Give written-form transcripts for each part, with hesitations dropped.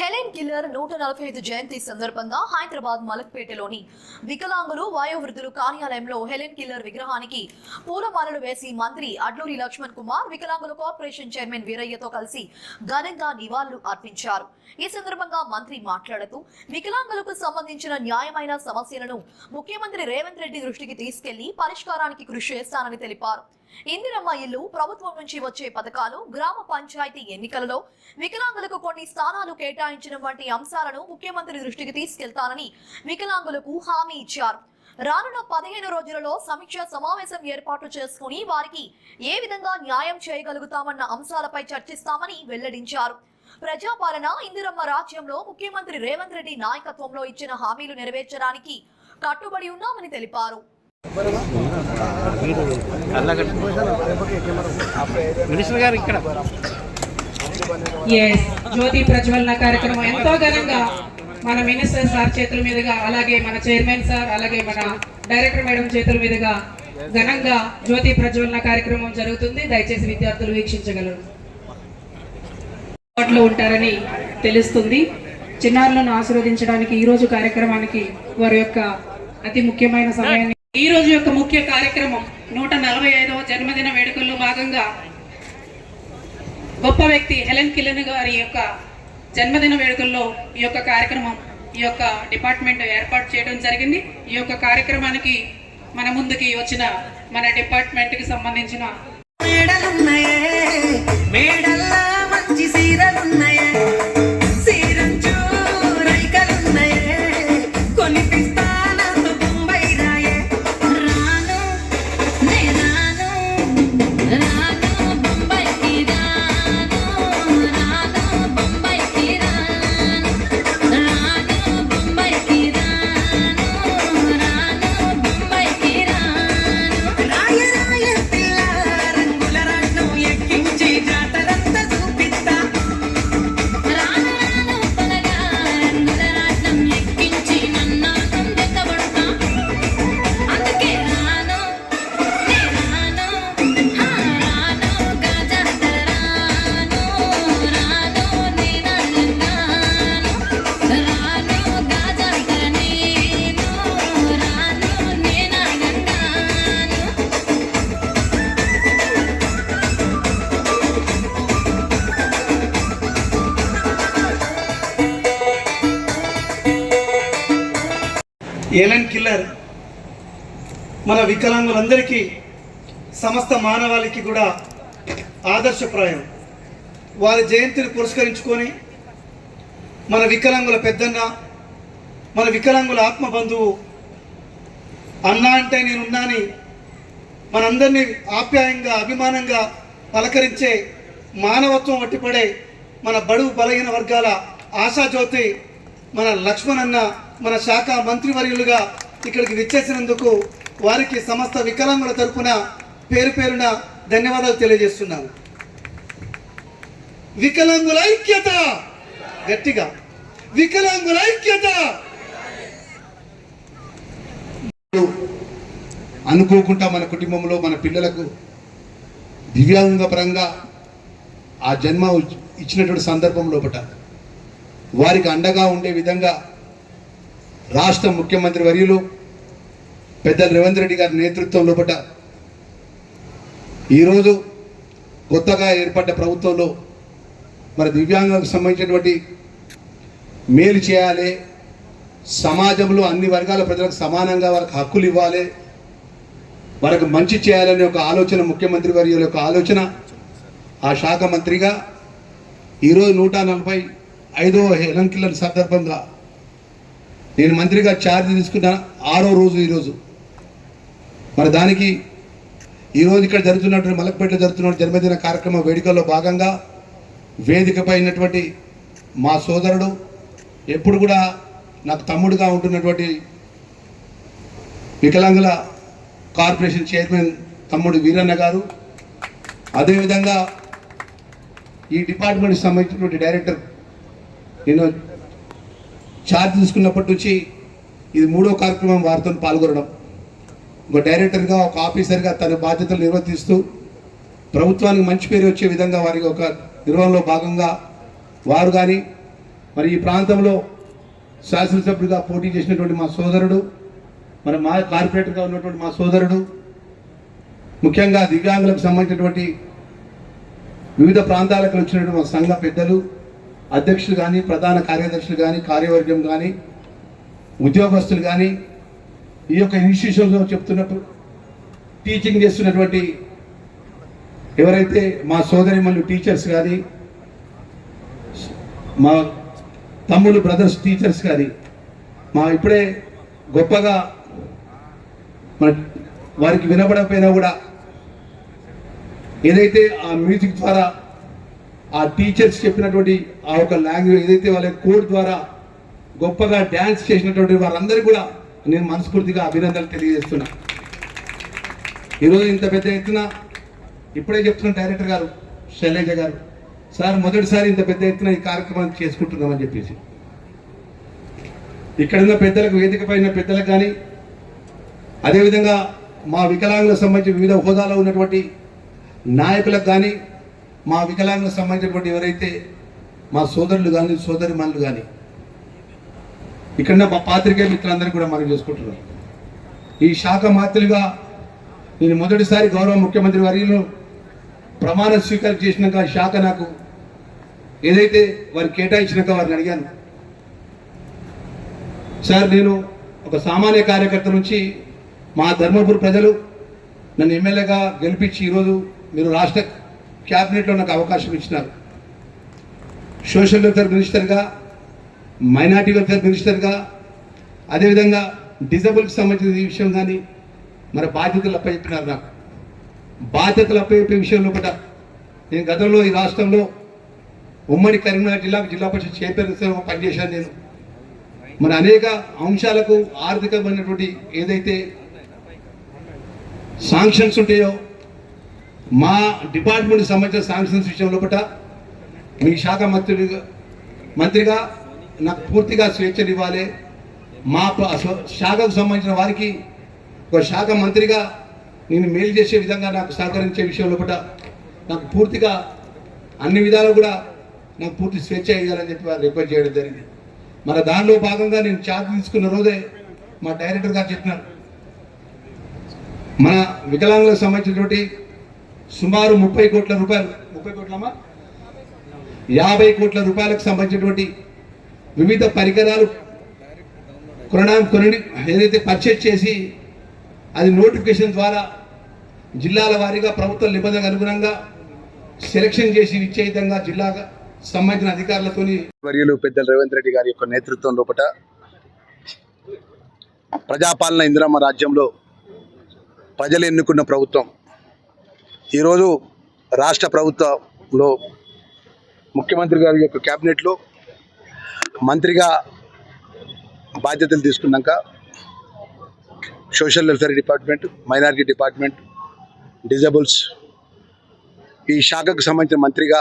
Helen killer 145 జయంతి సందర్భంగా హైదరాబాద్ మలక్పేటలోని వికలాంగులు వయోవృద్ధులు కార్యాలయంలో హెలెన్ కిల్లర్ విగ్రహానికి పూలమాలలు వేసి మంత్రి అడ్లూరి లక్ష్మణ్ కుమార్ వికలాంగుల కార్పొరేషన్ చైర్మన్ వీరయ్యతో కలిసి ఘనంగా నివాళులు అర్పించారు. ఈ సందర్భంగా మంత్రి మాట్లాడుతూ వికలాంగులకు సంబంధించిన న్యాయమైన సమస్యలను ముఖ్యమంత్రి రేవంత్ రెడ్డి దృష్టికి తీసుకెళ్లి పరిష్కారానికి కృషి చేస్తానని తెలిపారు. ఇందిరమ్మ ఇల్లు, ప్రభుత్వం నుంచి వచ్చే పథకాలు, గ్రామ పంచాయతీ ఎన్నికలలో వికలాంగులకు కొన్ని స్థానాలు కేటాయించడం వంటి అంశాలను ముఖ్యమంత్రి దృష్టికి తీసుకెళ్తానని వికలాంగులకు హామీ ఇచ్చారు. రానున్న 15 రోజులలో సమీక్ష సమావేశం ఏర్పాటు చేసుకుని వారికి ఏ విధంగా న్యాయం చేయగలుగుతామన్న అంశాలపై చర్చిస్తామని వెల్లడించారు. ప్రజాపాలన ఇందిరమ్మ రాజ్యంలో ముఖ్యమంత్రి రేవంత్ రెడ్డి నాయకత్వంలో ఇచ్చిన హామీలు నెరవేర్చడానికి కట్టుబడి ఉన్నామని తెలిపారు. జ్యోతి ప్రజ్వలన కార్యక్రమం ఎంతో ఘనంగా మన మినిస్టర్ సార్ చేతుల మీదుగా, అలాగే మన చైర్మన్ సార్, అలాగే మన డైరెక్టర్ మేడం చేతుల మీదుగా ఘనంగా జ్యోతి ప్రజ్వలన కార్యక్రమం జరుగుతుంది. దయచేసి విద్యార్థులు వీక్షించగలరు. ఉంటారని తెలుస్తుంది. చిన్నారులను ఆశీర్వదించడానికి ఈ రోజు కార్యక్రమానికి వారి యొక్క అతి ముఖ్యమైన సమయాన్ని ఈ రోజు యొక్క ముఖ్య కార్యక్రమం 145వ జన్మదిన వేడుకల్లో భాగంగా గొప్ప వ్యక్తి హెలెన్ కిల్లర్ గారి యొక్క జన్మదిన వేడుకల్లో ఈ యొక్క కార్యక్రమం, ఈ యొక్క డిపార్ట్మెంట్ ఏర్పాటు చేయడం జరిగింది. ఈ యొక్క కార్యక్రమానికి మన ముందుకి వచ్చిన మన డిపార్ట్మెంట్ కి సంబంధించిన హెలెన్ కిల్లర్ మన వికలాంగులందరికీ, సమస్త మానవాళికి కూడా ఆదర్శప్రాయం. వారి జయంతిని పురస్కరించుకొని మన వికలాంగుల పెద్దన్న, మన వికలాంగుల ఆత్మబంధువు అన్న అంటే నేనున్నాని మనందరినీ ఆప్యాయంగా అభిమానంగా పలకరించే మానవత్వం వట్టిపడే మన బడుగు బలహీన వర్గాల ఆశాజ్యోతి మన లక్ష్మణ్ అన్న మన శాఖ మంత్రివర్యులుగా ఇక్కడికి విచ్చేసినందుకు వారికి సమస్త వికలాంగుల తరపున పేరు పేరున ధన్యవాదాలు తెలియజేస్తున్నాను. వికలాంగుల ఐక్యత, గట్టిగా వికలాంగుల ఐక్యత. అనుకోకుండా మన కుటుంబంలో మన పిల్లలకు దివ్యాంగ పరంగా ఆ జన్మ ఇచ్చినటువంటి సందర్భం లోపట వారికి అండగా ఉండే విధంగా రాష్ట్ర ముఖ్యమంత్రి వర్యులు పెద్దలు రేవంత్ రెడ్డి గారి నేతృత్వం లోపట ఈరోజు కొత్తగా ఏర్పడ్డ ప్రభుత్వంలో మరి దివ్యాంగులకు సంబంధించినటువంటి మేలు చేయాలి, సమాజంలో అన్ని వర్గాల ప్రజలకు సమానంగా వారికి హక్కులు ఇవ్వాలి, వారికి మంచి చేయాలనే ఒక ఆలోచన ముఖ్యమంత్రి వర్యుల యొక్క ఆలోచన. ఆ శాఖ మంత్రిగా ఈరోజు 145వ హెలెన్ కిల్లర్ సందర్భంగా నేను మంత్రిగా ఛార్జ్ తీసుకున్న 6వ రోజు ఈరోజు. మరి దానికి ఈరోజు ఇక్కడ జరుగుతున్నటువంటి మలక్పేటలో జరుగుతున్న జన్మదిన కార్యక్రమ వేడుకల్లో భాగంగా వేదికపై ఉన్నటువంటి మా సోదరుడు, ఎప్పుడు కూడా నాకు తమ్ముడుగా ఉంటున్నటువంటి వికలాంగుల కార్పొరేషన్ చైర్మన్ తమ్ముడు వీరన్న గారు, అదేవిధంగా ఈ డిపార్ట్మెంట్కి సంబంధించినటువంటి డైరెక్టర్, నేను ఛార్జ్ తీసుకున్నప్పటి నుంచి ఇది 3వ కార్యక్రమం వారితో పాల్గొనడం. ఒక డైరెక్టర్గా, ఒక ఆఫీసర్గా తన బాధ్యతలు నిర్వర్తిస్తూ ప్రభుత్వానికి మంచి పేరు వచ్చే విధంగా వారికి ఒక నిర్వహణలో భాగంగా వారు కానీ మరి ఈ ప్రాంతంలో శాసనసభ్యుడిగా పోటీ చేసినటువంటి మా సోదరుడు, మరి మా కార్పొరేటర్గా ఉన్నటువంటి మా సోదరుడు, ముఖ్యంగా దివ్యాంగులకు సంబంధించినటువంటి వివిధ ప్రాంతాలకు వచ్చినటువంటి మా సంఘ పెద్దలు, అధ్యక్షులు కానీ, ప్రధాన కార్యదర్శులు కానీ, కార్యవర్గం కానీ, ఉద్యోగస్తులు కానీ, ఈ యొక్క ఇన్స్టిట్యూషన్లో చెప్తున్నప్పుడు టీచింగ్ చేస్తున్నటువంటి ఎవరైతే మా సోదరిమల్లు టీచర్స్ కానీ, మా తమ్ముళ్ళు బ్రదర్స్ టీచర్స్ కానీ, మా ఇప్పుడే గొప్పగా మన వారికి వినపడకపోయినా కూడా ఏదైతే ఆ మ్యూజిక్ ద్వారా ఆ టీచర్స్ చెప్పినటువంటి ఆ ఒక లాంగ్వేజ్ ఏదైతే వాళ్ళ కోడ్ ద్వారా గొప్పగా డ్యాన్స్ చేసినటువంటి వారందరికీ కూడా నేను మనస్ఫూర్తిగా అభినందనలు తెలియజేస్తున్నా. ఈరోజు ఇంత పెద్ద ఎత్తున ఇప్పుడే చెప్తున్న డైరెక్టర్ గారు శైలజ గారు, సార్ మొదటిసారి ఇంత పెద్ద ఎత్తున ఈ కార్యక్రమాన్ని చేసుకుంటున్నామని చెప్పేసి ఇక్కడున్న పెద్దలకు, వేదిక పైన పెద్దలకు కానీ, అదేవిధంగా మా వికలాంగులకు సంబంధించి వివిధ హోదాలో ఉన్నటువంటి నాయకులకు కానీ, మా వికలాంగులకు సంబంధించినటువంటి ఎవరైతే మా సోదరులు కానీ, సోదరిమణులు కానీ, ఇక్కడున్న మా పాత్రికేయ మిత్రులందరికీ కూడా మనం చేసుకుంటున్నాం. ఈ శాఖ మాత్రులుగా నేను మొదటిసారి గౌరవ ముఖ్యమంత్రి వర్యులు ప్రమాణ స్వీకారం చేసినాక శాఖ నాకు ఏదైతే వారు కేటాయించినాక వారిని అడిగాను, సార్ నేను ఒక సామాన్య కార్యకర్త నుంచి మా ధర్మపురి ప్రజలు నన్ను ఎమ్మెల్యేగా గెలిపించి ఈరోజు మీరు రాష్ట్ర క్యాబినెట్లో నాకు అవకాశం ఇచ్చినారు. సోషల్ వెల్ఫేర్ మినిస్టర్గా, మైనార్టీ వెల్ఫేర్ మినిస్టర్గా, అదేవిధంగా డిజబుల్కి సంబంధించిన ఈ విషయం కానీ మరి బాధ్యతలు అప్పచెప్పినారు. నాకు బాధ్యతలు అప్పచెప్పే విషయంలో కూడా నేను గతంలో ఈ రాష్ట్రంలో ఉమ్మడి కరీంనగర్ జిల్లాకు జిల్లా పరిషత్ చైర్పర్సన్గా పనిచేశాను. నేను మరి అనేక అంశాలకు ఆర్థికమైనటువంటి ఏదైతే శాంక్షన్స్ ఉంటాయో మా డిపార్ట్మెంట్కి సంబంధించిన శాంక్షన్స్ విషయంలో కూడా మీ శాఖ మంత్రిగా నాకు పూర్తిగా స్వేచ్ఛను ఇవ్వాలి. మా శాఖకు సంబంధించిన వారికి ఒక శాఖ మంత్రిగా నేను మేలు చేసే విధంగా నాకు సహకరించే విషయంలో కూడా నాకు పూర్తిగా అన్ని విధాలు కూడా నాకు పూర్తి స్వేచ్ఛ ఇవ్వాలని చెప్పి వారు రిక్వెస్ట్ చేయడం జరిగింది. మరి దానిలో భాగంగా నేను ఛార్జ్ తీసుకున్న రోజే మా డైరెక్టర్ గారు చెప్పినారు, మన వికలాంగులకు సంబంధించినటువంటి సుమారు 30 కోట్ల రూపాయలు, 30 కోట్లమా 50 కోట్ల రూపాయలకు సంబంధించినటువంటి వివిధ పరికరాలు కొనడానికి ఏదైతే పర్చేజ్ చేసి అది నోటిఫికేషన్ ద్వారా జిల్లాల వారీగా ప్రభుత్వ నిబంధనలకు అనుగుణంగా సెలక్షన్ చేసి ఇచ్చే విధంగా జిల్లాగా సంబంధించిన అధికారులతో వర్యులు పెద్దల రేవంత్ రెడ్డి గారి యొక్క నేతృత్వం లోపల ప్రజాపాలన ఇందిరమ్మ రాజ్యంలో ప్రజలు ఎన్నుకున్న ప్రభుత్వం ఈరోజు రాష్ట్ర ప్రభుత్వంలో ముఖ్యమంత్రి గారి యొక్క క్యాబినెట్లో మంత్రిగా బాధ్యతలు తీసుకున్నాక social welfare department, minority department, decibels ఈ శాఖకు సంబంధించిన మంత్రిగా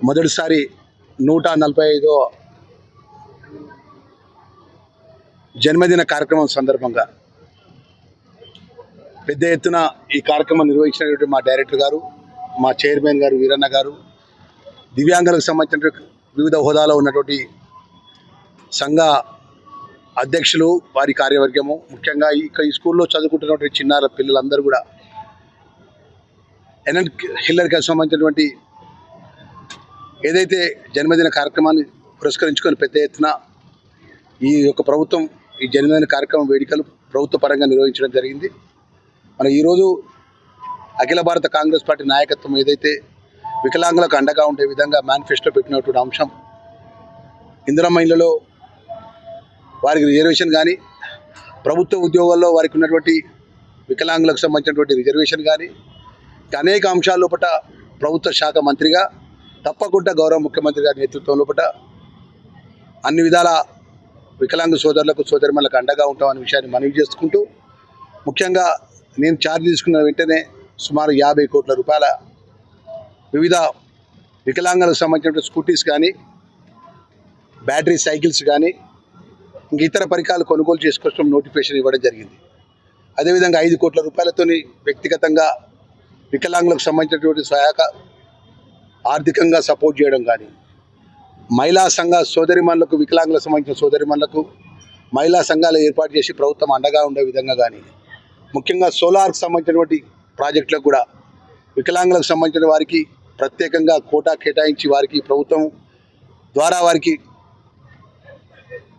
మొదటిసారి 145వ జన్మదిన కార్యక్రమం సందర్భంగా పెద్ద ఎత్తున ఈ కార్యక్రమం నిర్వహించినటువంటి మా డైరెక్టర్ గారు, మా చైర్మన్ గారు వీరన్న గారు, దివ్యాంగులకు సంబంధించిన వివిధ హోదాలో ఉన్నటువంటి సంఘ అధ్యక్షులు, వారి కార్యవర్గము, ముఖ్యంగా ఈ స్కూల్లో చదువుకుంటున్నటువంటి చిన్నార పిల్లలందరూ కూడా ఎన్ఎన్ హిల్లర్కి సంబంధించినటువంటి ఏదైతే జన్మదిన కార్యక్రమాన్ని పురస్కరించుకొని పెద్ద ఎత్తున ఈ యొక్క ప్రభుత్వం ఈ జన్మదిన కార్యక్రమం వేడుకలు ప్రభుత్వ పరంగా నిర్వహించడం జరిగింది. మన ఈరోజు అఖిల భారత కాంగ్రెస్ పార్టీ నాయకత్వం ఏదైతే వికలాంగులకు అండగా ఉండే విధంగా మేనిఫెస్టో పెట్టినటువంటి అంశం, ఇందిరమ్మ ఇళ్లలో వారికి రిజర్వేషన్ కానీ, ప్రభుత్వ ఉద్యోగాల్లో వారికి ఉన్నటువంటి వికలాంగులకు సంబంధించినటువంటి రిజర్వేషన్ కానీ, అనేక అంశాల లోపల ప్రభుత్వ శాఖ మంత్రిగా తప్పకుండా గౌరవ ముఖ్యమంత్రి గారి నేతృత్వం లోపల అన్ని విధాల వికలాంగ సోదరులకు, సోదరిమణులకు అండగా ఉంటామనే విషయాన్ని మనవి చేసుకుంటూ, ముఖ్యంగా నేను ఛార్జ్ తీసుకున్న వెంటనే సుమారు 50 కోట్ల రూపాయల వివిధ వికలాంగులకు సంబంధించిన స్కూటీస్ కానీ, బ్యాటరీ సైకిల్స్ కానీ, ఇంక ఇతర పరికరాలు కొనుగోలు చేసుకోవడం నోటిఫికేషన్ ఇవ్వడం జరిగింది. అదేవిధంగా 5 కోట్ల రూపాయలతోని వ్యక్తిగతంగా వికలాంగులకు సంబంధించినటువంటి సహాయక ఆర్థికంగా సపోర్ట్ చేయడం కానీ, మహిళా సంఘ సోదరిమణులకు, వికలాంగులకు సంబంధించిన సోదరిమణులకు మహిళా సంఘాలు ఏర్పాటు చేసి ప్రభుత్వం అండగా ఉండే విధంగా కానీ, ముఖ్యంగా సోలార్కి సంబంధించినటువంటి ప్రాజెక్టులకు కూడా వికలాంగులకు సంబంధించిన వారికి ప్రత్యేకంగా కోటా కేటాయించి వారికి ప్రభుత్వం ద్వారా వారికి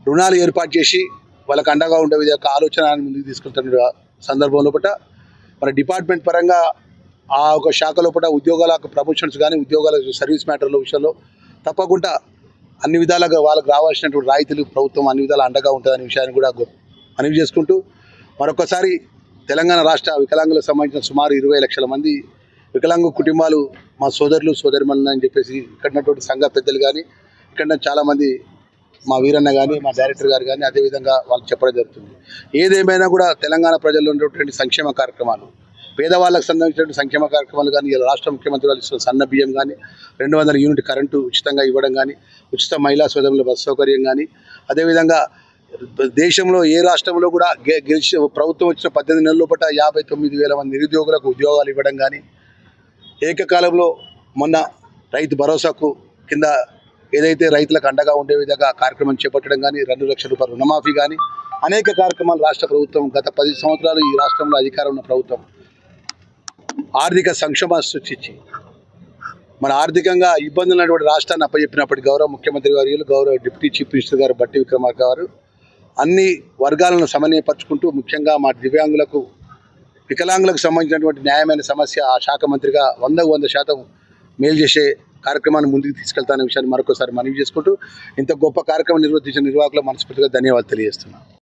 రుణాలు ఏర్పాటు చేసి వాళ్ళకి అండగా ఉండే విధంగా ఆలోచన ముందుకు తీసుకెళ్తున్న సందర్భంలో మన డిపార్ట్మెంట్ పరంగా ఆ ఒక శాఖలో ఉద్యోగాల ప్రమోషన్స్ కానీ, ఉద్యోగాల సర్వీస్ మ్యాటర్ల విషయంలో తప్పకుండా అన్ని విధాలుగా వాళ్ళకి రావాల్సినటువంటి రాయితీలు ప్రభుత్వం అన్ని విధాలు అండగా ఉంటుందనే విషయాన్ని కూడా మనవి చేసుకుంటూ, మరొకసారి తెలంగాణ రాష్ట్ర వికలాంగులకు సంబంధించిన సుమారు 20 లక్షల మంది వికలాంగ కుటుంబాలు మా సోదరులు సోదరిమణులు అని చెప్పేసి ఇక్కడ ఉన్నటువంటి సంఘ పెద్దలు కానీ, ఇక్కడ చాలామంది మా వీరన్న కానీ, మా డైరెక్టర్ గారు కానీ అదేవిధంగా వాళ్ళకి చెప్పడం జరుగుతుంది. ఏదేమైనా కూడా తెలంగాణ ప్రజల్లో ఉన్నటువంటి సంక్షేమ కార్యక్రమాలు, పేదవాళ్ళకు సంబంధించినటువంటి సంక్షేమ కార్యక్రమాలు కానీ, ఇలా రాష్ట్ర ముఖ్యమంత్రి వాళ్ళు ఇస్తున్న సన్న బియ్యం కానీ, 200 యూనిట్ కరెంటు ఉచితంగా ఇవ్వడం కానీ, ఉచిత మహిళా సోదరుల బస్సు సౌకర్యం కానీ, అదేవిధంగా దేశంలో ఏ రాష్ట్రంలో కూడా గెలిచి ప్రభుత్వం వచ్చిన 18 నెలల లోపల 59,000 మంది నిరుద్యోగులకు ఉద్యోగాలు ఇవ్వడం కానీ, ఏకకాలంలో మొన్న రైతు భరోసాకు కింద ఏదైతే రైతులకు అండగా ఉండే విధంగా కార్యక్రమం చేపట్టడం కానీ, 2 లక్షల రూపాయల రుణమాఫీ కానీ, అనేక కార్యక్రమాలు రాష్ట్ర ప్రభుత్వం గత 10 సంవత్సరాలు ఈ రాష్ట్రంలో అధికారం ఉన్న ప్రభుత్వం ఆర్థిక సంక్షోభాన్ని సృష్టించి మన ఆర్థికంగా ఇబ్బందులు ఉన్నటువంటి రాష్ట్రాన్ని అప్పచెప్పినప్పటి గౌరవ ముఖ్యమంత్రి వర్యులు, గౌరవ డిప్యూటీ చీఫ్ మినిస్టర్ గారు బట్టి విక్రమార్క గారు అన్ని వర్గాలను సమన్వయపరుచుకుంటూ, ముఖ్యంగా మా దివ్యాంగులకు, వికలాంగులకు సంబంధించినటువంటి న్యాయమైన సమస్య ఆ శాఖ మంత్రిగా 100% మేలు చేసే కార్యక్రమాన్ని ముందుకు తీసుకెళ్తానే విషయాన్ని మరొకసారి మనవి చేసుకుంటూ, ఇంత గొప్ప కార్యక్రమం నిర్వర్తించిన నిర్వాహకులకు మనస్ఫూర్తిగా ధన్యవాదాలు తెలియజేస్తున్నాను.